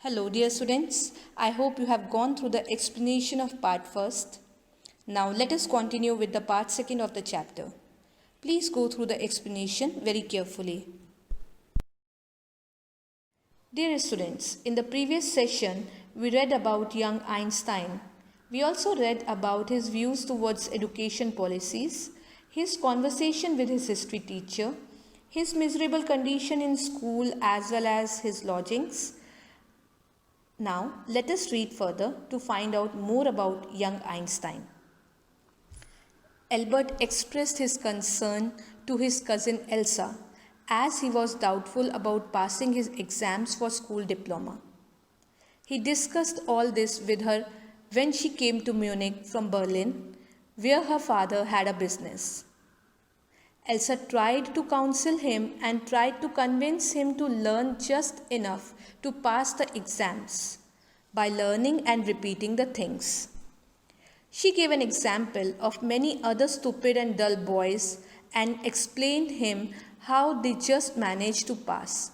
Hello, dear students. I hope you have gone through the explanation of part first. Now, let us continue with the part second of the chapter. Please go through the explanation very carefully. Dear students, in the previous session, we read about young Einstein. We also read about his views towards education policies, his conversation with his history teacher, his miserable condition in school as well as his lodgings. Now, let us read further to find out more about young Einstein. Albert expressed his concern to his cousin Elsa as he was doubtful about passing his exams for school diploma. He discussed all this with her when she came to Munich from Berlin, where her father had a business. Elsa tried to counsel him and tried to convince him to learn just enough to pass the exams by learning and repeating the things. She gave an example of many other stupid and dull boys and explained him how they just managed to pass.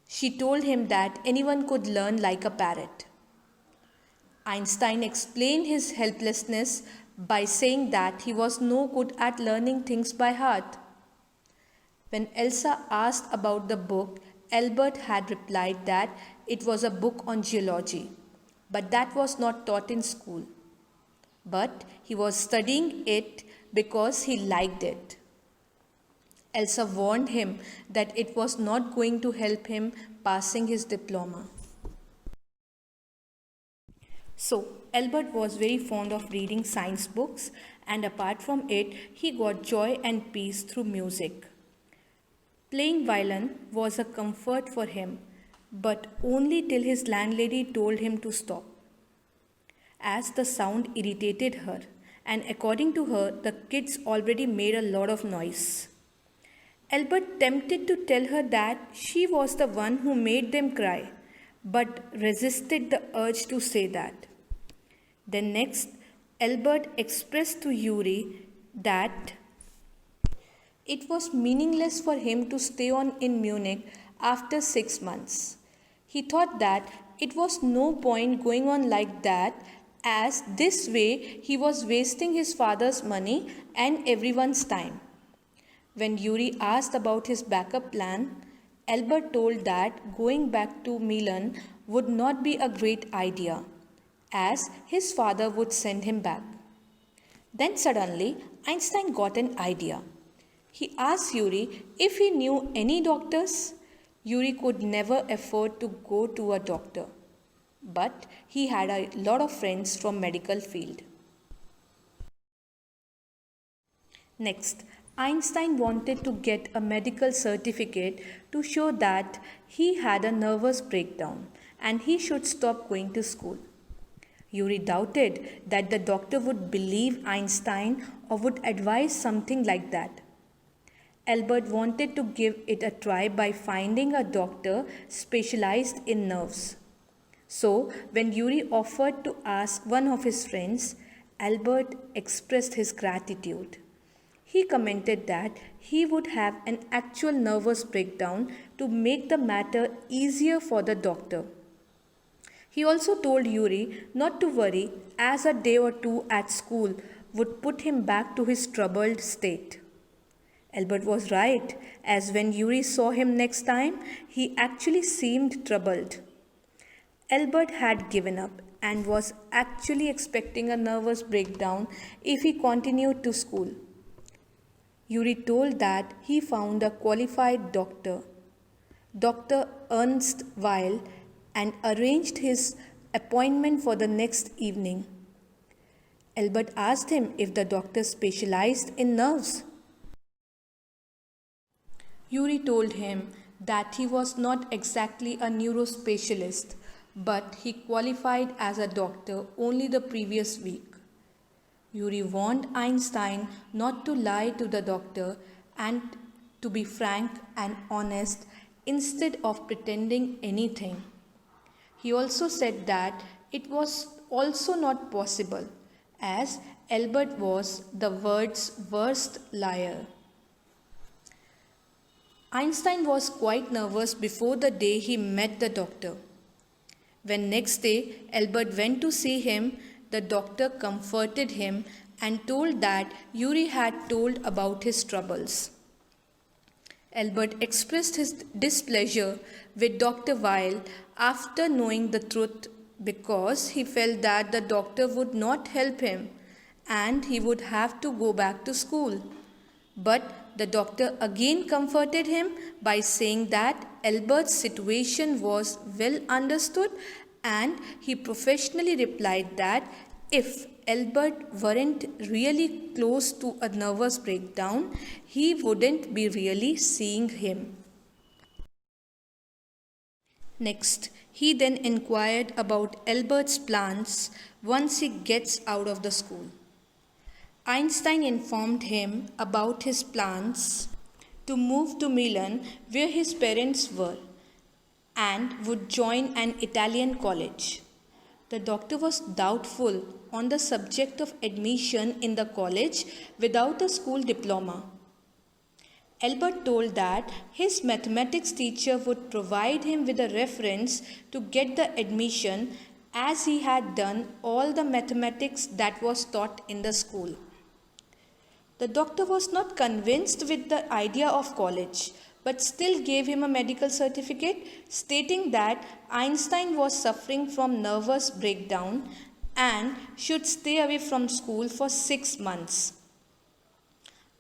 She told him that anyone could learn like a parrot. Einstein explained his helplessness by saying that he was no good at learning things by heart. When Elsa asked about the book, Albert had replied that it was a book on geology, but that was not taught in school. But he was studying it because he liked it. Elsa warned him that it was not going to help him passing his diploma. So, Albert was very fond of reading science books, and apart from it, he got joy and peace through music. Playing violin was a comfort for him, but only till his landlady told him to stop, as the sound irritated her, and according to her, the kids already made a lot of noise. Albert tempted to tell her that she was the one who made them cry, but resisted the urge to say that. Then next, Albert expressed to Yuri that it was meaningless for him to stay on in Munich after 6 months. He thought that it was no point going on like that, as this way he was wasting his father's money and everyone's time. When Yuri asked about his backup plan, Albert told that going back to Milan would not be a great idea, as his father would send him back. Then suddenly, Einstein got an idea. He asked Yuri if he knew any doctors. Yuri could never afford to go to a doctor, but he had a lot of friends from medical field. Next, Einstein wanted to get a medical certificate to show that he had a nervous breakdown and he should stop going to school. Yuri doubted that the doctor would believe Einstein or would advise something like that. Albert wanted to give it a try by finding a doctor specialized in nerves. So, when Yuri offered to ask one of his friends, Albert expressed his gratitude. He commented that he would have an actual nervous breakdown to make the matter easier for the doctor. He also told Yuri not to worry, as a day or two at school would put him back to his troubled state. Albert was right, as when Yuri saw him next time, he actually seemed troubled. Albert had given up and was actually expecting a nervous breakdown if he continued to school. Yuri told that he found a qualified doctor, Dr. Ernst Weil, and arranged his appointment for the next evening. Albert asked him if the doctor specialized in nerves. Yuri told him that he was not exactly a neurospecialist, but he qualified as a doctor only the previous week. Yuri warned Einstein not to lie to the doctor and to be frank and honest instead of pretending anything. He also said that it was also not possible, as Albert was the world's worst liar. Einstein was quite nervous before the day he met the doctor. When next day Albert went to see him, the doctor comforted him and told that Yuri had told about his troubles. Albert expressed his displeasure with Dr. Weil after knowing the truth because he felt that the doctor would not help him and he would have to go back to school. But the doctor again comforted him by saying that Albert's situation was well understood, and he professionally replied that if Albert weren't really close to a nervous breakdown, he wouldn't be really seeing him. Next, he then inquired about Albert's plans once he gets out of the school. Einstein informed him about his plans to move to Milan, where his parents were, and would join an Italian college. The doctor was doubtful on the subject of admission in the college without a school diploma. Albert told that his mathematics teacher would provide him with a reference to get the admission as he had done all the mathematics that was taught in the school. The doctor was not convinced with the idea of college, but still gave him a medical certificate stating that Einstein was suffering from nervous breakdown and should stay away from school for 6 months.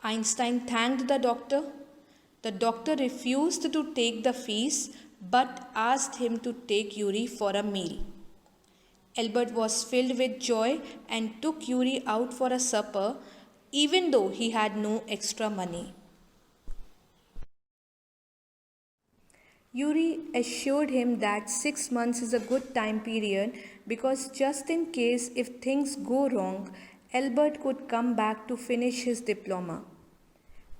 Einstein thanked the doctor. The doctor refused to take the fees but asked him to take Yuri for a meal. Albert was filled with joy and took Yuri out for a supper even though he had no extra money. Yuri assured him that 6 months is a good time period because just in case if things go wrong, Albert could come back to finish his diploma.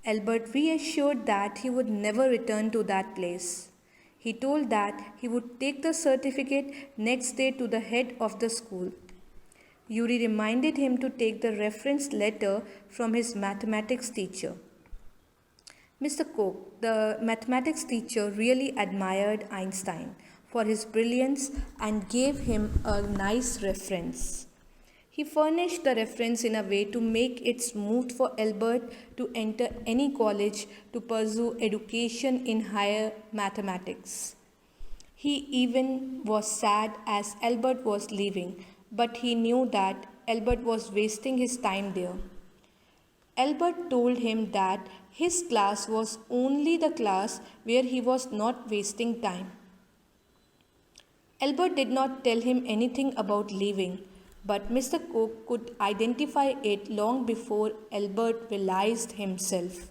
Albert reassured that he would never return to that place. He told that he would take the certificate next day to the head of the school. Yuri reminded him to take the reference letter from his mathematics teacher. Mr. Koch, the mathematics teacher, really admired Einstein for his brilliance and gave him a nice reference. He furnished the reference in a way to make it smooth for Albert to enter any college to pursue education in higher mathematics. He even was sad as Albert was leaving, but he knew that Albert was wasting his time there. Albert told him that his class was only the class where he was not wasting time. Albert did not tell him anything about leaving, but Mr. Koch could identify it long before Albert realized himself.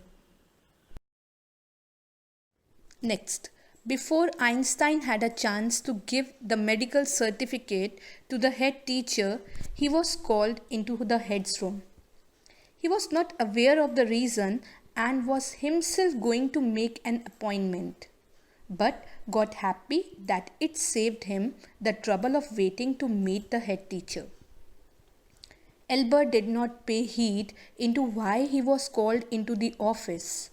Next, before Einstein had a chance to give the medical certificate to the head teacher, he was called into the head's room. He was not aware of the reason and was himself going to make an appointment, but got happy that it saved him the trouble of waiting to meet the head teacher. Albert did not pay heed into why he was called into the office,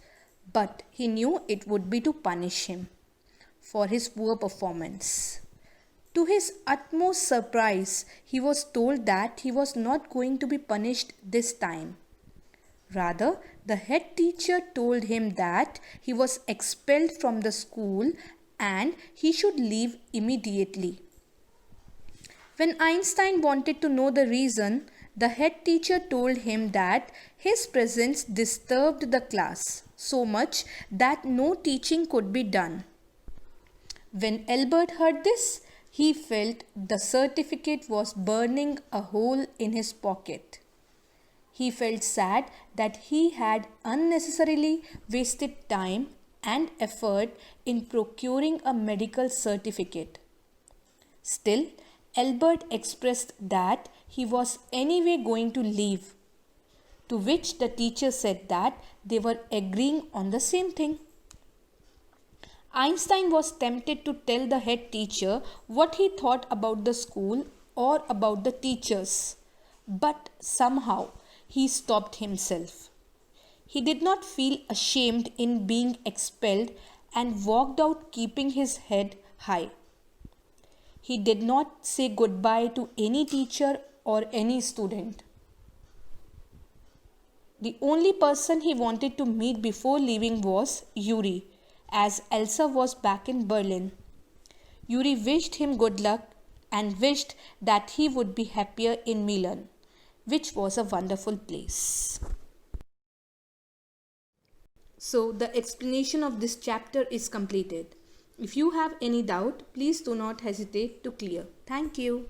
but he knew it would be to punish him for his poor performance. To his utmost surprise, he was told that he was not going to be punished this time. Rather, the head teacher told him that he was expelled from the school and he should leave immediately. When Einstein wanted to know the reason, the head teacher told him that his presence disturbed the class so much that no teaching could be done. When Albert heard this, he felt the certificate was burning a hole in his pocket. He felt sad that he had unnecessarily wasted time and effort in procuring a medical certificate. Still, Albert expressed that he was anyway going to leave, to which the teacher said that they were agreeing on the same thing. Einstein was tempted to tell the head teacher what he thought about the school or about the teachers, but somehow he stopped himself. He did not feel ashamed in being expelled and walked out keeping his head high. He did not say goodbye to any teacher or any student. The only person he wanted to meet before leaving was Yuri, as Elsa was back in Berlin. Yuri wished him good luck and wished that he would be happier in Milan, which was a wonderful place. So, the explanation of this chapter is completed. If you have any doubt, please do not hesitate to clear. Thank you.